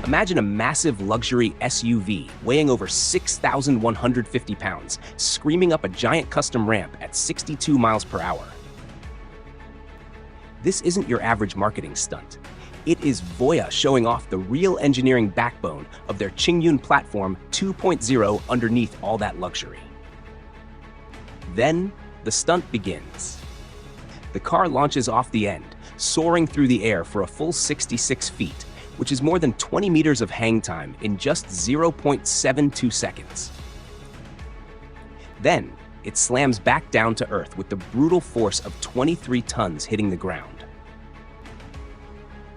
Imagine a massive luxury SUV weighing over 6,150 pounds, screaming up a giant custom ramp at 62 miles per hour. This isn't your average marketing stunt. It is Voyah showing off the real engineering backbone of their Qingyun platform 2.0 underneath all that luxury. Then, the stunt begins. The car launches off the end, soaring through the air for a full 66 feet, which is more than 20 meters of hang time in just 0.72 seconds. Then, it slams back down to earth with the brutal force of 23 tons hitting the ground.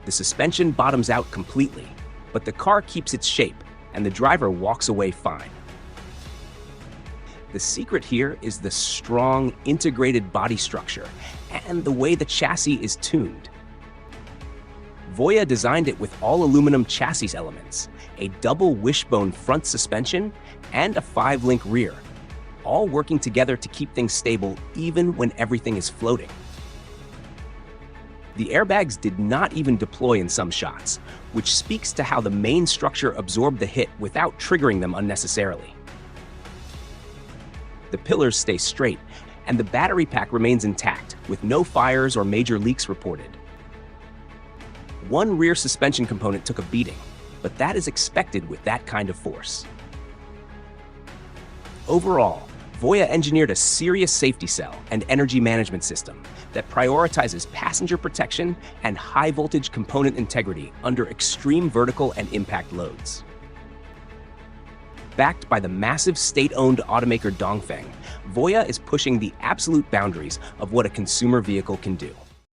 The suspension bottoms out completely, but the car keeps its shape, and the driver walks away fine. The secret here is the strong, integrated body structure and the way the chassis is tuned. Voyah designed it with all-aluminum chassis elements, a double wishbone front suspension, and a 5-link rear, all working together to keep things stable even when everything is floating. The airbags did not even deploy in some shots, which speaks to how the main structure absorbed the hit without triggering them unnecessarily. The pillars stay straight, and the battery pack remains intact, with no fires or major leaks reported. One rear suspension component took a beating, but that is expected with that kind of force. Overall, Voyah engineered a serious safety cell and energy management system that prioritizes passenger protection and high-voltage component integrity under extreme vertical and impact loads. Backed by the massive state-owned automaker Dongfeng, Voyah is pushing the absolute boundaries of what a consumer vehicle can do.